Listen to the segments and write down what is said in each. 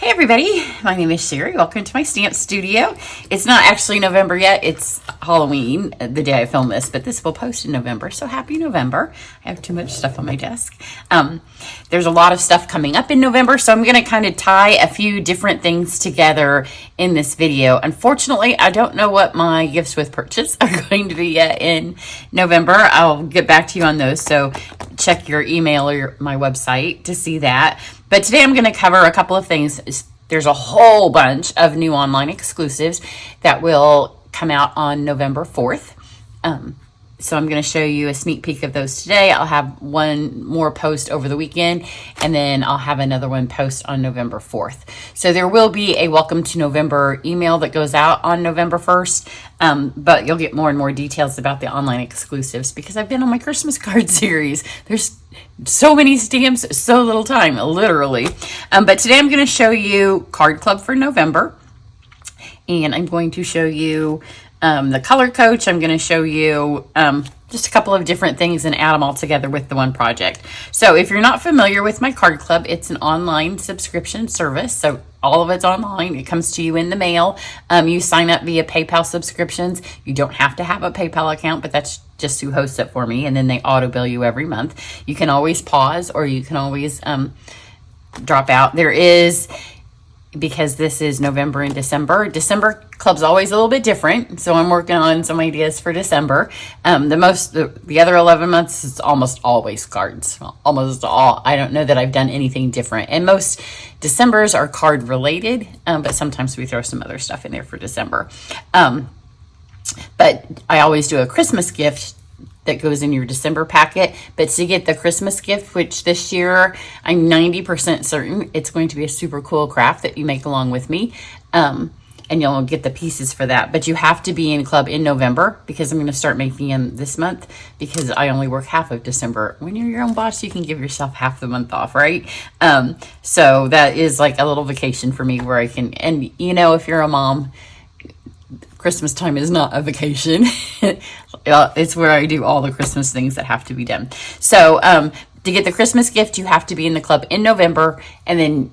Hey everybody, my name is Sherry. Welcome to my stamp studio. It's not actually November yet, it's Halloween, the day I film this, but this will post in November, so happy November. I have too much stuff on my desk. There's a lot of stuff coming up in November, so I'm going to kind of tie a few different things together in this video. Unfortunately, I don't know what my gifts with purchase are going to be yet in November. I'll get back to you on those, so check your email or my website to see that. But today I'm going to cover a couple of things. There's a whole bunch of new online exclusives that will come out on November 4th. So I'm going to show you a sneak peek of those today. I'll have one more post over the weekend, and then I'll have another one post on November 4th. So there will be a welcome to November email that goes out on November 1st, but you'll get more and more details about the online exclusives because I've been on my Christmas card series. There's so many stamps, so little time, literally. But today I'm going to show you Card Club for November, and I'm going to show you the color coach. I'm going to show you just a couple of different things and add them all together with the one project. So if you're not familiar with my card club, it's an online subscription service. So all of it's online. It comes to you in the mail. You sign up via PayPal subscriptions. You don't have to have a PayPal account, but that's just who hosts it for me. And then they auto bill you every month. You can always pause, or you can always drop out. There is, because this is November and December club's always a little bit different. So I'm working on some ideas for December. The other 11 months is almost always cards. Almost all. I don't know that I've done anything different. And most Decembers are card related, but sometimes we throw some other stuff in there for December. But I always do a Christmas gift that goes in your December packet. But to get the Christmas gift, which this year I'm 90% certain it's going to be a super cool craft that you make along with me, and you'll get the pieces for that. But you have to be in club in November because I'm going to start making them this month because I only work half of December. When you're your own boss, you can give yourself half the month off, right? So that is like a little vacation for me where I can, and you know, if you're a mom, Christmas time is not a vacation. It's where I do all the Christmas things that have to be done. So to get the Christmas gift, you have to be in the club in November, and then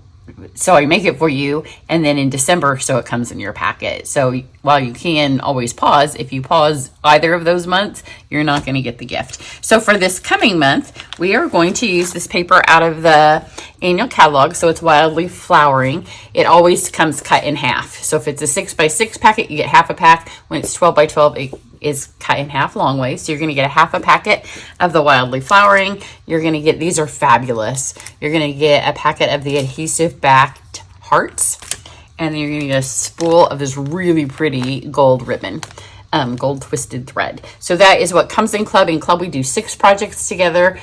so I make it for you, and then in December, so it comes in your packet. So while you can always pause, if you pause either of those months, you're not going to get the gift. So for this coming month, we are going to use this paper out of the annual catalog. So it's Wildly Flowering. It always comes cut in half. So if it's a 6x6 packet, you get half a pack. When it's 12x12, it is cut in half long way. So you're going to get a half a packet of the Wildly Flowering. You're going to get, these are fabulous. You're going to get a packet of the adhesive backed hearts. And then you're going to get a spool of this really pretty gold ribbon, gold twisted thread. So that is what comes in club. In club, we do 6 projects together.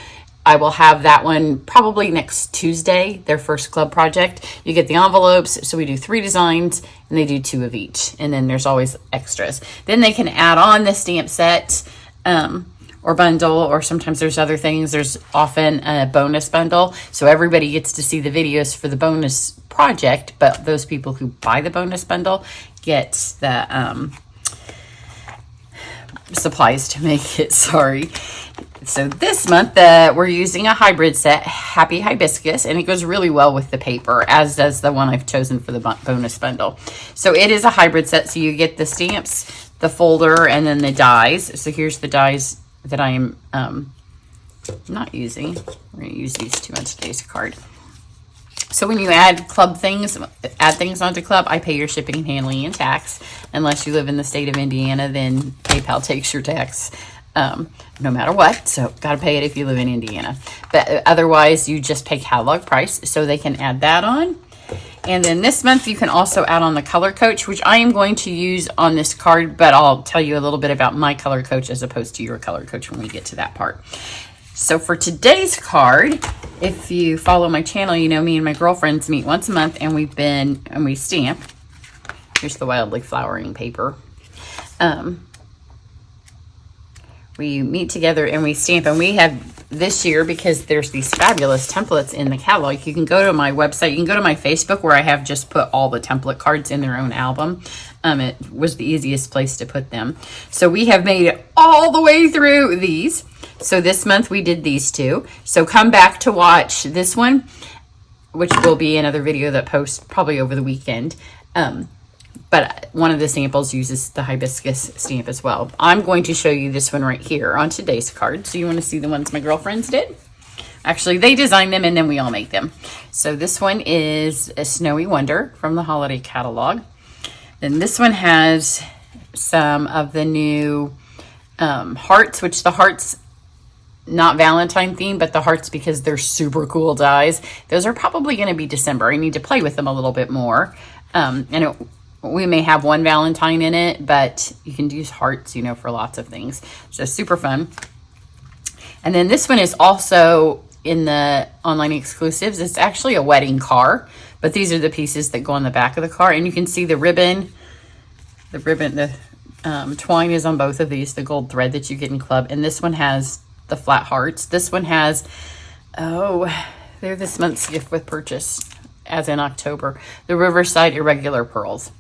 I will have that one probably next Tuesday, their first club project. You get the envelopes. So we do 3 designs and they do 2 of each. And then there's always extras. Then they can add on the stamp set or bundle, or sometimes there's other things. There's often a bonus bundle. So everybody gets to see the videos for the bonus project, but those people who buy the bonus bundle get the supplies to make it, sorry. So this month we're using a hybrid set, Happy Hibiscus, and it goes really well with the paper, as does the one I've chosen for the bonus bundle. So it is a hybrid set, so you get the stamps, the folder, and then the dies. So here's the dies that I am not using. We're going to use these two on today's card. So when you add things onto club, I pay your shipping, handling, and tax. Unless you live in the state of Indiana, then PayPal takes your tax no matter what. So got to pay it if you live in Indiana. But otherwise, you just pay catalog price. So they can add that on. And then this month, you can also add on the color coach, which I am going to use on this card. But I'll tell you a little bit about my color coach as opposed to your color coach when we get to that part. So for today's card, if you follow my channel, you know me and my girlfriends meet once a month and we stamp. Here's the Wildly Flowering paper. We meet together and we stamp, and we have this year, because there's these fabulous templates in the catalog, you can go to my website, you can go to my Facebook where I have just put all the template cards in their own album. It was the easiest place to put them. So we have made it all the way through these. So this month we did these 2. So come back to watch this one. which will be another video that posts probably over the weekend. But one of the samples uses the hibiscus stamp as well. I'm going to show you this one right here on today's card. So you want to see the ones my girlfriends did? Actually, they designed them and then we all make them. So this one is a Snowy Wonder from the holiday catalog. Then this one has some of the new hearts, which the hearts, not Valentine theme, but the hearts because they're super cool dies. Those are probably going to be December. I need to play with them a little bit more. We may have one Valentine in it, but you can use hearts, you know, for lots of things. So super fun. And then this one is also in the online exclusives. It's actually a wedding car, but these are the pieces that go on the back of the car. And you can see the ribbon, the twine is on both of these, the gold thread that you get in club. And this one has the flat hearts. This one has, they're this month's gift with purchase, as in October, the Riverside Irregular Pearls.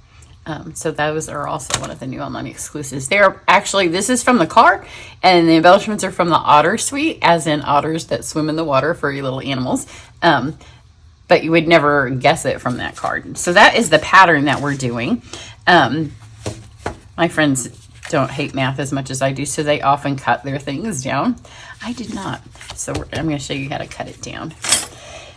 So those are also one of the new online exclusives. They're actually, this is from the card, and the embellishments are from the Otter Suite, as in otters that swim in the water, furry little animals. But you would never guess it from that card. So that is the pattern that we're doing. My friends don't hate math as much as I do, so they often cut their things down. I did not. So I'm going to show you how to cut it down.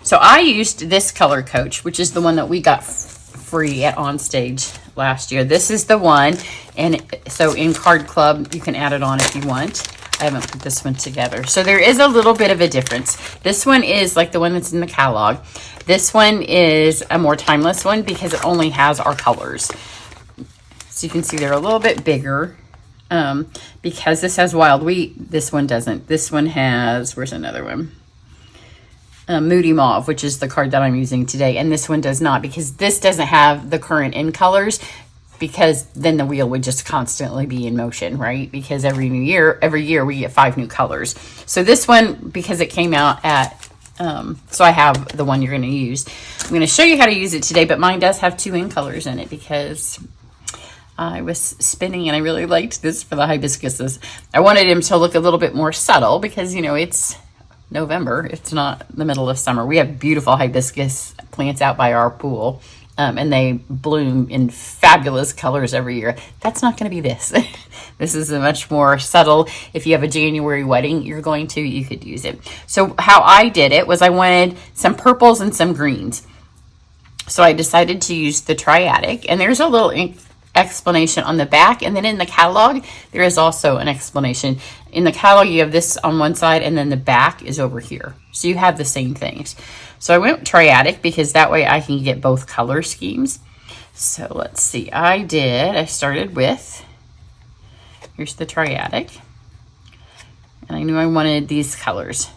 So I used this color coach, which is the one that we got free at Onstage last year. This is the one, and so in Card Club, you can add it on if you want. I haven't put this one together. So there is a little bit of a difference. This one is like the one that's in the catalog. This one is a more timeless one because it only has our colors. So you can see they're a little bit bigger. Because this has Wild Wheat, this one doesn't. This one has, where's another one? Moody Mauve, which is the card that I'm using today. And this one does not, because this doesn't have the current in colors, because then the wheel would just constantly be in motion, right? Because every year we get 5 new colors. So this one, because it came out at, so I have the one you're going to use. I'm going to show you how to use it today, but mine does have 2 in colors in it because I was spinning and I really liked this for the hibiscuses. I wanted him to look a little bit more subtle because, you know, it's November. It's not the middle of summer. We have beautiful hibiscus plants out by our pool, and they bloom in fabulous colors every year. That's not going to be this. This is a much more subtle. If you have a January wedding, you could use it. So how I did it was I wanted some purples and some greens. So I decided to use the Triadic, and there's a little explanation on the back, and then in the catalog there is also an explanation. In the catalog you have this on one side and then the back is over here, so you have the same things. So I went Triadic because that way I can get both color schemes. So let's see, I started with, here's the Triadic, and I knew I wanted these colors.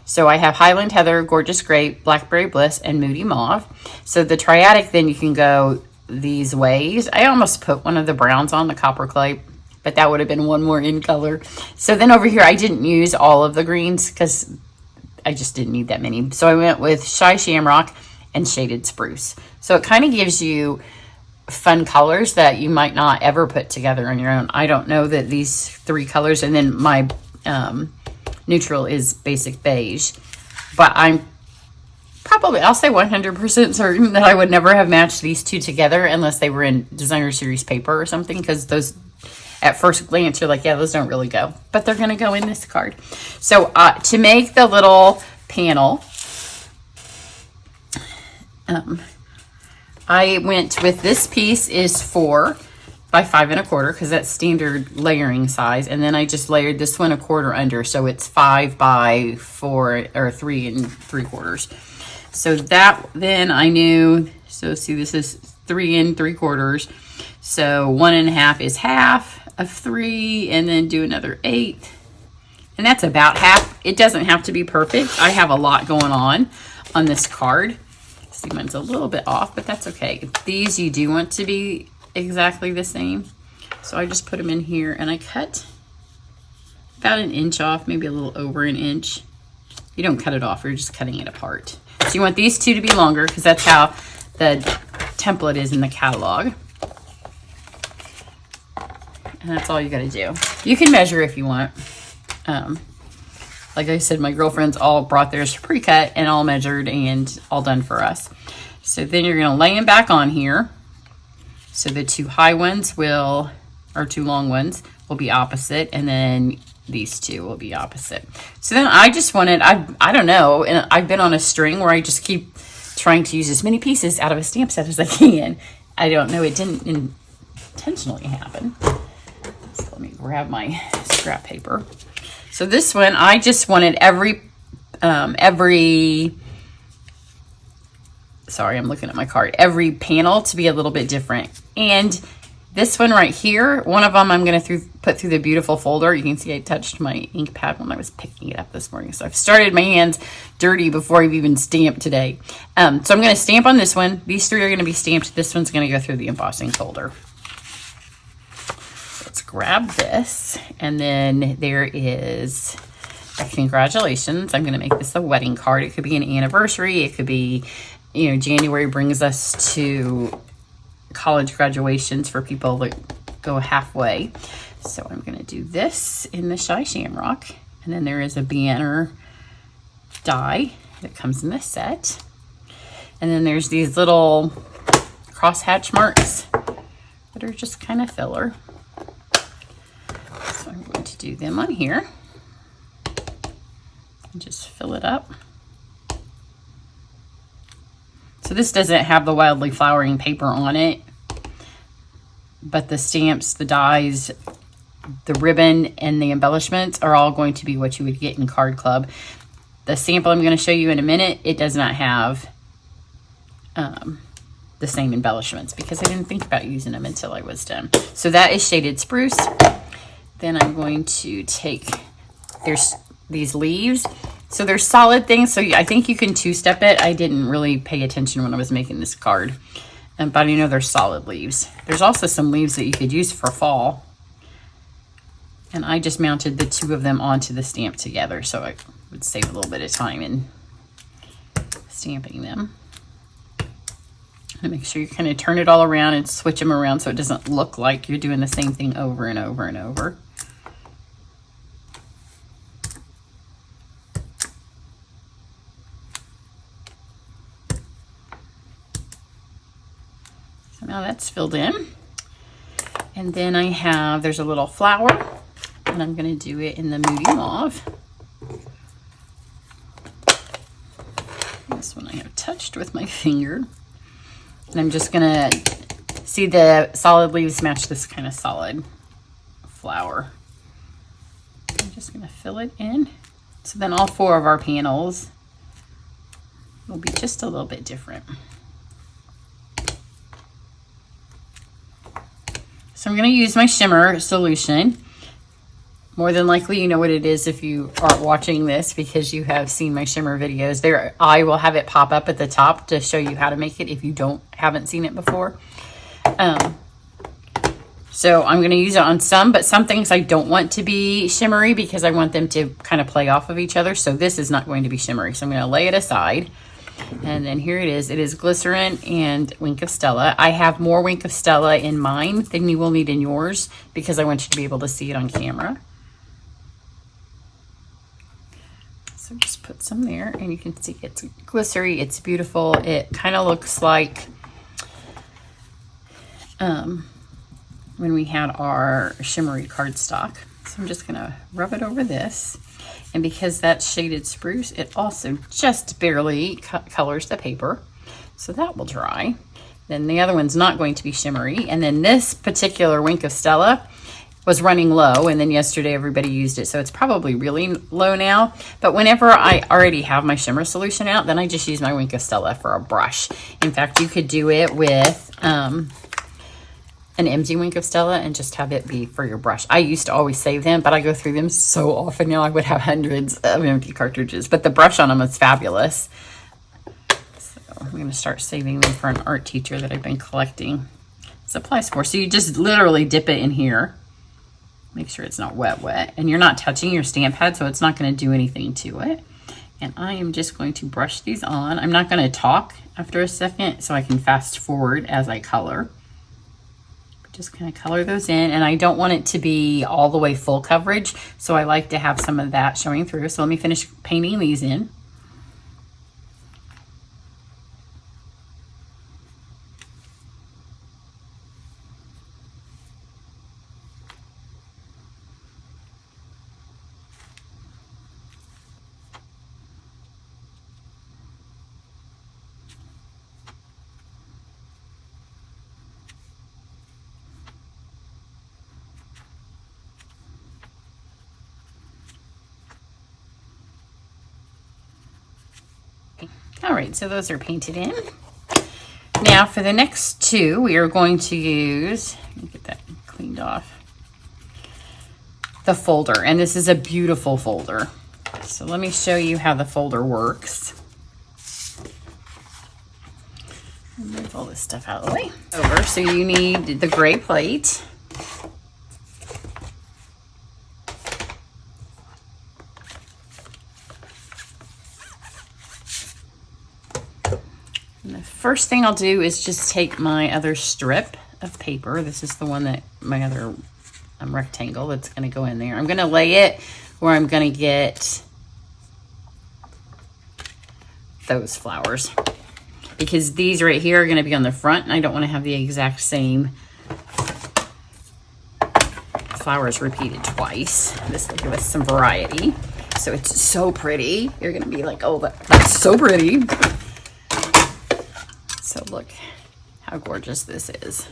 So I have Highland Heather, Gorgeous Grape, Blackberry Bliss, and Moody Mauve. So the Triadic, then you can go these ways. I almost put one of the browns on, the Copper Clay, but that would have been one more in color. So then over here I didn't use all of the greens because I just didn't need that many. So I went with Shy Shamrock and Shaded Spruce. So it kind of gives you fun colors that you might not ever put together on your own. I don't know that these 3 colors, and then my neutral is Basic Beige, but I'll say 100% certain that I would never have matched these 2 together unless they were in designer series paper or something, because those, at first glance, you're like, yeah, those don't really go, but they're going to go in this card. So to make the little panel, I went with, this piece is 4 by 5 1/4 because that's standard layering size, and then I just layered this one 1/4 under, so it's 5 by 4 or 3 3/4. So that, then I knew, so see, this is 3 3/4. So 1 1/2 is half of 3, and then do another 1/8. And that's about half. It doesn't have to be perfect. I have a lot going on this card. See, mine's a little bit off, but that's okay. These you do want to be exactly the same. So I just put them in here and I cut about 1 inch off, maybe a little over 1 inch. You don't cut it off, you're just cutting it apart. So you want these 2 to be longer because that's how the template is in the catalog. And that's all you got to do. You can measure if you want. Like I said, my girlfriends all brought theirs pre-cut and all measured and all done for us. So then you're going to lay them back on here. So the two high ones will, or two long ones, will be opposite, and then these two will be opposite. So then I just wanted, I don't know, and I've been on a string where I just keep trying to use as many pieces out of a stamp set as I can. I don't know, it didn't intentionally happen. So let me grab my scrap paper. So this one, I just wanted sorry, I'm looking at my card, every panel to be a little bit different. And this one right here, one of them I'm going to put through the beautiful folder. You can see I touched my ink pad when I was picking it up this morning. So I've started my hands dirty before I've even stamped today. So I'm going to stamp on this one. These three are going to be stamped. This one's going to go through the embossing folder. Let's grab this. And then there is a congratulations. I'm going to make this a wedding card. It could be an anniversary. It could be, you know, January brings us to college graduations for people that go halfway. So I'm going to do this in the Shy Shamrock. And then there is a banner die that comes in this set. And then there's these little crosshatch marks that are just kind of filler. So I'm going to do them on here. And just fill it up. So this doesn't have the wildly flowering paper on it, but the stamps, the dies, the ribbon, and the embellishments are all going to be what you would get in Card Club. The sample I'm going to show you in a minute, it does not have the same embellishments because I didn't think about using them until I was done. So that is shaded spruce. Then I'm going to take, there's these leaves. So they're solid things, so I think you can two-step it. I didn't really pay attention when I was making this card, but I know they're solid leaves. There's also some leaves that you could use for fall, and I just mounted the two of them onto the stamp together, so I would save a little bit of time in stamping them. And make sure you kind of turn it all around and switch them around so it doesn't look like you're doing the same thing over and over and over. Now that's filled in. And then I have, there's a little flower, and I'm going to do it in the Moody Mauve. This one I have touched with my finger. And I'm just going to see the solid leaves match this kind of solid flower. I'm just going to fill it in. So then all four of our panels will be just a little bit different. So I'm going to use my shimmer solution. More than likely you know what it is if you are watching this because you have seen my shimmer videos. There, I will have it pop up at the top to show you how to make it if you haven't seen it before. So I'm going to use it on some, but some things I don't want to be shimmery because I want them to kind of play off of each other. So this is not going to be shimmery. So I'm going to lay it aside. And then here it is. It is glycerin and Wink of Stella. I have more Wink of Stella in mine than you will need in yours because I want you to be able to see it on camera. So just put some there, and you can see it's glycery. It's beautiful. It kind of looks like when we had our shimmery cardstock. So I'm just going to rub it over this. And because that's shaded spruce, it also just barely colors the paper. So that will dry. Then the other one's not going to be shimmery. And then this particular Wink of Stella was running low. And then yesterday everybody used it. So it's probably really low now. But whenever I already have my shimmer solution out, then I just use my Wink of Stella for a brush. In fact, you could do it with an empty Wink of Stella and just have it be for your brush. I used to always save them, but I go through them so often now I would have hundreds of empty cartridges. But the brush on them is fabulous. So I'm going to start saving them for an art teacher that I've been collecting supplies for. So you just literally dip it in here. Make sure it's not wet. And you're not touching your stamp pad, so it's not going to do anything to it. And I am just going to brush these on. I'm not going to talk after a second, so I can fast forward as I color. Just kind of color those in, and I don't want it to be all the way full coverage, so I like to have some of that showing through. So let me finish painting these in. All right, so those are painted in. Now for the next two, we are going to use, let me get that cleaned off, the folder. And this is a beautiful folder. So let me show you how the folder works. Move all this stuff out of the way. Over, so you need the gray plate. First thing I'll do is just take my other strip of paper. This is the one that my other rectangle that's going to go in there. I'm going to lay it where I'm going to get those flowers, because these right here are going to be on the front, and I don't want to have the exact same flowers repeated twice. This will give us some variety. So it's so pretty. You're going to be like, oh, that's so pretty. So look how gorgeous this is.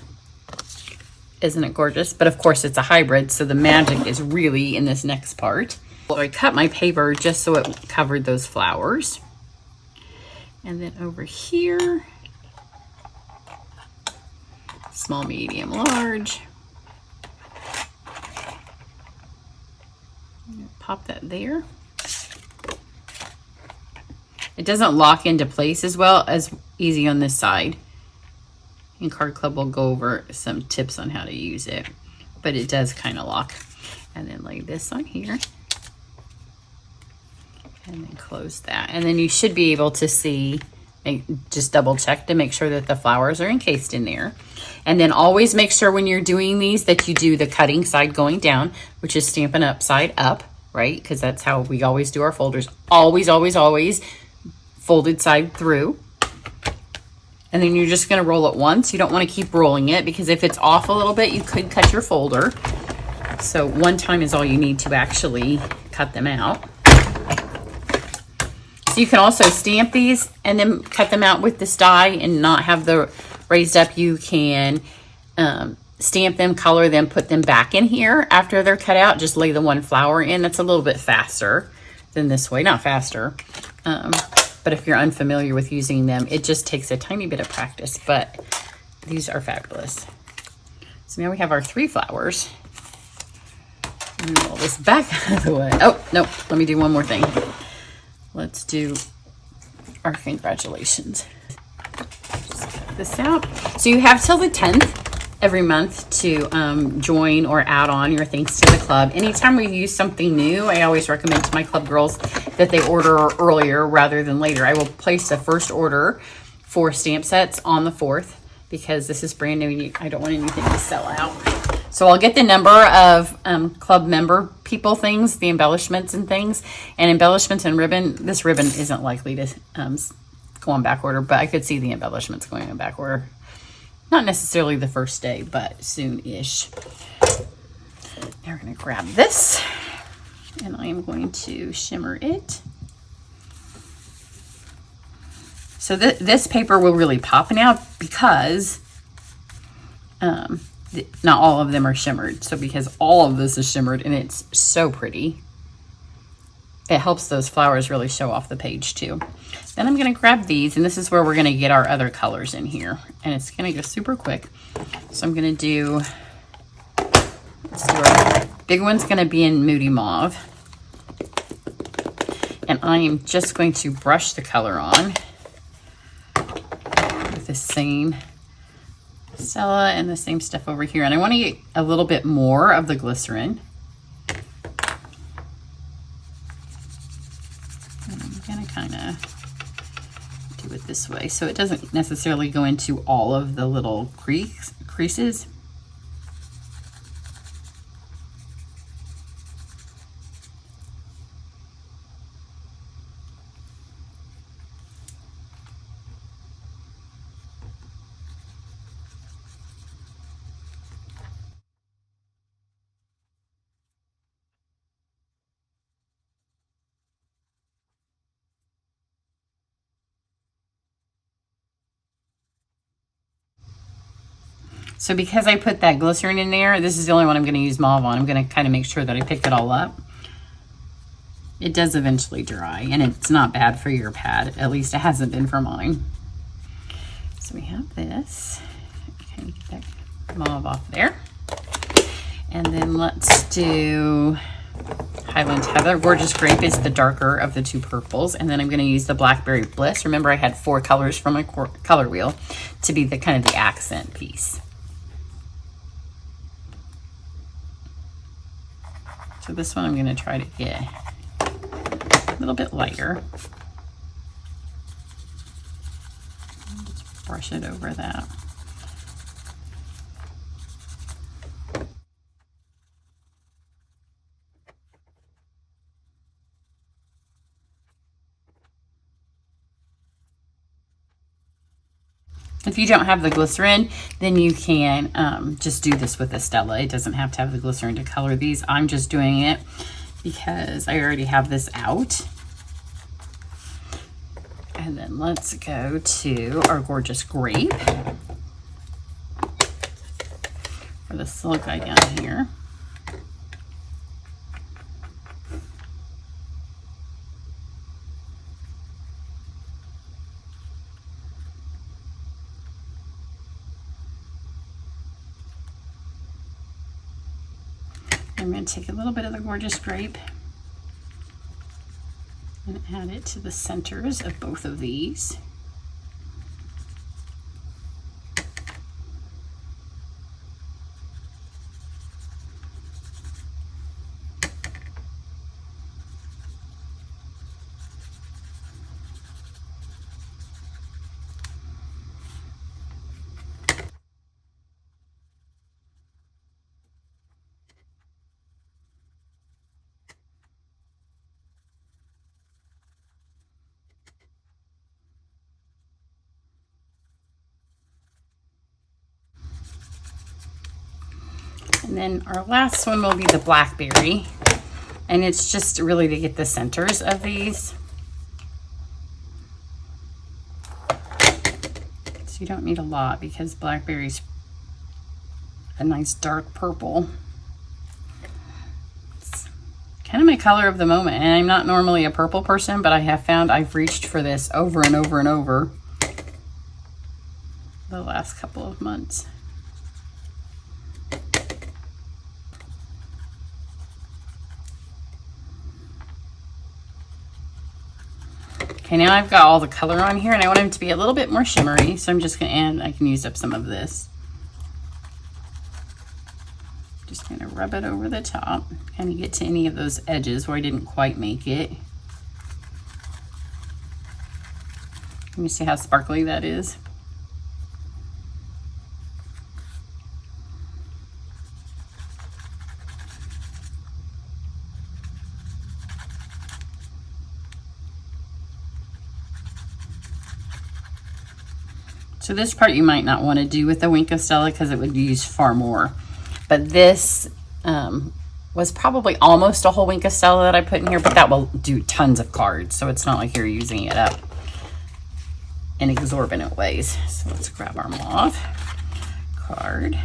Isn't it gorgeous? But of course it's a hybrid, so the magic is really in this next part. Well, I cut my paper just so it covered those flowers. And then over here, small, medium, large. Pop that there. It doesn't lock into place as well as easy on this side. And Card Club will go over some tips on how to use it, but it does kind of lock. And then lay this on here. And then close that. And then you should be able to see, just double check to make sure that the flowers are encased in there. And then always make sure when you're doing these that you do the cutting side going down, which is Stampin' Up side up, right? Because that's how we always do our folders. Always, always, always folded side through. And then you're just going to roll it once. You don't want to keep rolling it, because if it's off a little bit, you could cut your folder. So one time is all you need to actually cut them out. So you can also stamp these and then cut them out with this die and not have the raised up. You can stamp them, color them, put them back in here after they're cut out. Just lay the one flower in. That's a little bit faster than this way. Not faster. But if you're unfamiliar with using them, it just takes a tiny bit of practice, but these are fabulous. So now we have our 3 flowers. Roll this back out of the way. Oh, no, let me do one more thing. Let's do our congratulations. Just cut this out. So you have till the 10th every month to join or add on your thanks to the club. Anytime we use something new, I always recommend to my club girls that they order earlier rather than later. I will place the first order for stamp sets on the 4th, because this is brand new and I don't want anything to sell out. So I'll get the number of club member people things, the embellishments and things, and embellishments and ribbon. This ribbon isn't likely to go on back order, but I could see the embellishments going on back order. Not necessarily the first day, but soon-ish. Now we're going to grab this, and I am going to shimmer it. So this paper will really pop now, because not all of them are shimmered. So because all of this is shimmered and it's so pretty, it helps those flowers really show off the page too. Then I'm going to grab these, and this is where we're going to get our other colors in here, and it's going to go super quick. So I'm going to do, let's do our big one's going to be in Moody Mauve, and I am just going to brush the color on with the same Stella and the same stuff over here. And I want to get a little bit more of the glycerin. And I'm going to kind of do it this way so it doesn't necessarily go into all of the little creases. So because I put that glycerin in there, this is the only one I'm going to use mauve on. I'm going to kind of make sure that I pick it all up. It does eventually dry, and it's not bad for your pad. At least it hasn't been for mine. So we have this. Okay, get that mauve off there. And then let's do Highland Heather. Gorgeous Grape is the darker of the two purples. And then I'm going to use the Blackberry Bliss. Remember, I had 4 colors from my color wheel to be the kind of the accent piece. So this one I'm going to try to get a little bit lighter. Just brush it over that. If you don't have the glycerin, then you can just do this with Estella. It doesn't have to have the glycerin to color these. I'm just doing it because I already have this out. And then let's go to our Gorgeous Grape for this little guy down here. I'm going to take a little bit of the Gorgeous Grape and add it to the centers of both of these. And then our last one will be the Blackberry. And it's just really to get the centers of these. So you don't need a lot because Blackberry's a nice dark purple. It's kind of my color of the moment. And I'm not normally a purple person, but I have found I've reached for this over and over and over the last couple of months. Okay, now I've got all the color on here and I want them to be a little bit more shimmery. So I'm just going to add, I can use up some of this. Just going to rub it over the top. Kind of get to any of those edges where I didn't quite make it. Let me see how sparkly that is. So this part you might not want to do with the Wink of Stella because it would use far more. But this was probably almost a whole Wink of Stella that I put in here, but that will do tons of cards. So it's not like you're using it up in exorbitant ways. So let's grab our mauve card.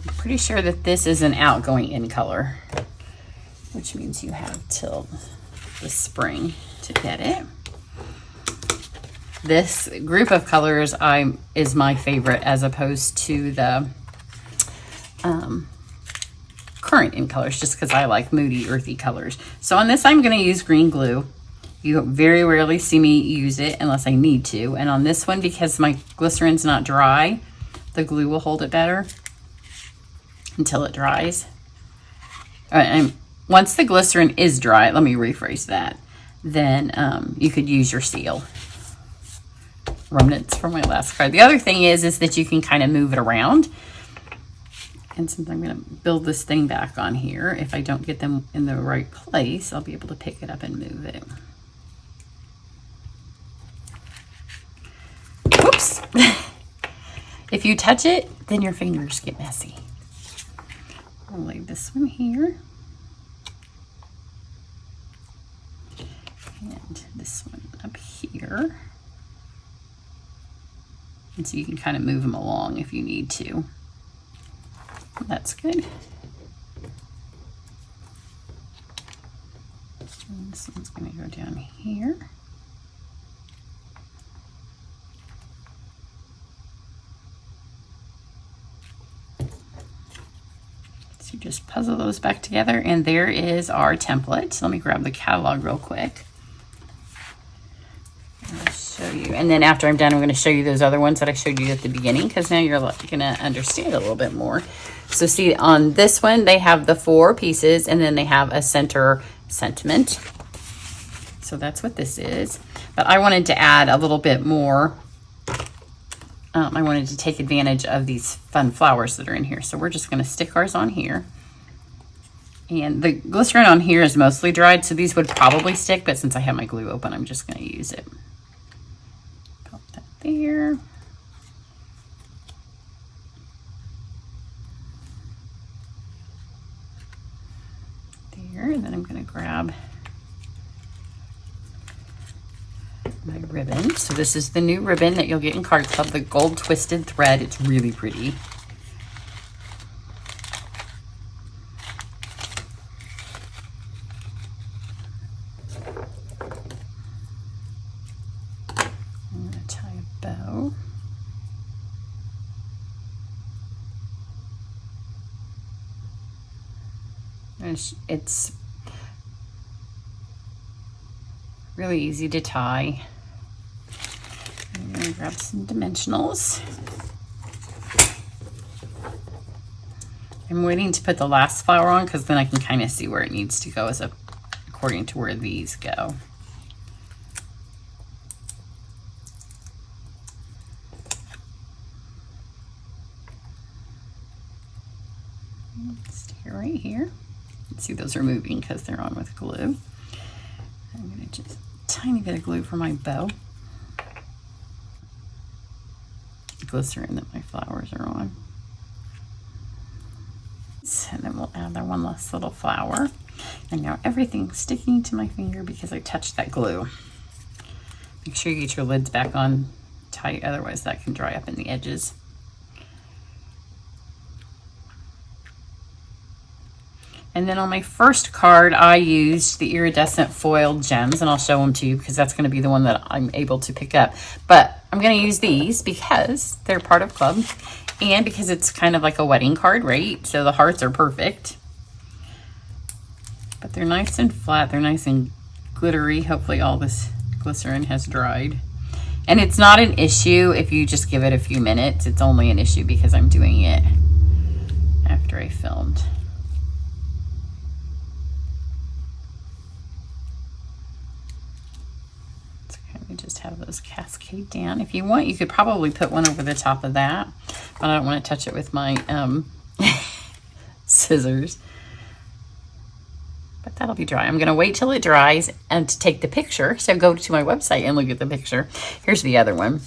I'm pretty sure that this is an outgoing in color, which means you have till the spring to get it. This group of colors is my favorite as opposed to the current in colors, just because I like moody, earthy colors. So on this, I'm going to use green glue. You very rarely see me use it unless I need to. And on this one, because my glycerin's not dry, the glue will hold it better until it dries. All right, and once the glycerin is dry, let me rephrase that, then you could use your seal. Remnants from my last card. The other thing is that you can kind of move it around. And since I'm going to build this thing back on here, if I don't get them in the right place, I'll be able to pick it up and move it. Whoops! If you touch it, then your fingers get messy. I'll lay this one here. And this one up here. And so you can kind of move them along if you need to. That's good. And this one's going to go down here. So you just puzzle those back together, and there is our template. So let me grab the catalog real quick. I'll show you. And then after I'm done, I'm going to show you those other ones that I showed you at the beginning, because now you're going to understand a little bit more. So see, on this one, they have the 4 pieces, and then they have a center sentiment. So that's what this is. But I wanted to add a little bit more. I wanted to take advantage of these fun flowers that are in here. So we're just going to stick ours on here. And the glycerin on here is mostly dried, so these would probably stick, but since I have my glue open, I'm just going to use it. Pop that there. There, and then I'm going to grab my ribbon. So this is the new ribbon that you'll get in Card Club, the gold twisted thread. It's really pretty. I'm going to tie a bow. It's really easy to tie. I'm going to grab some dimensionals. I'm waiting to put the last flower on because then I can kind of see where it needs to go according to where these go. Stay right here. See, those are moving because they're on with glue. I'm going to just tiny bit of glue for my bow. Glycerin that my flowers are on. And then we'll add that one last little flower. And now everything's sticking to my finger because I touched that glue. Make sure you get your lids back on tight, otherwise that can dry up in the edges. And then on my first card, I used the iridescent foiled gems, and I'll show them to you because that's going to be the one that I'm able to pick up. But I'm going to use these because they're part of Club and because it's kind of like a wedding card, right? So the hearts are perfect. But they're nice and flat. They're nice and glittery. Hopefully all this glycerin has dried. And it's not an issue if you just give it a few minutes. It's only an issue because I'm doing it after I filmed. Just have those cascade down. If you want, you could probably put one over the top of that, but I don't want to touch it with my scissors. But that'll be dry. I'm going to wait till it dries and to take the picture. So go to my website and look at the picture. Here's the other one.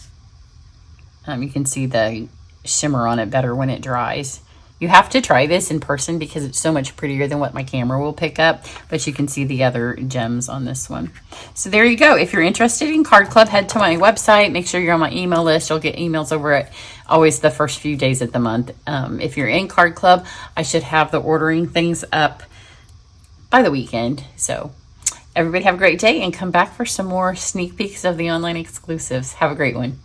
You can see the shimmer on it better when it dries. You have to try this in person because it's so much prettier than what my camera will pick up, but you can see the other gems on this one. So there you go. If you're interested in Card Club, head to my website. Make sure you're on my email list. You'll get emails over it always the first few days of the month. If you're in Card Club, I should have the ordering things up by the weekend. So everybody have a great day and come back for some more sneak peeks of the online exclusives. Have a great one.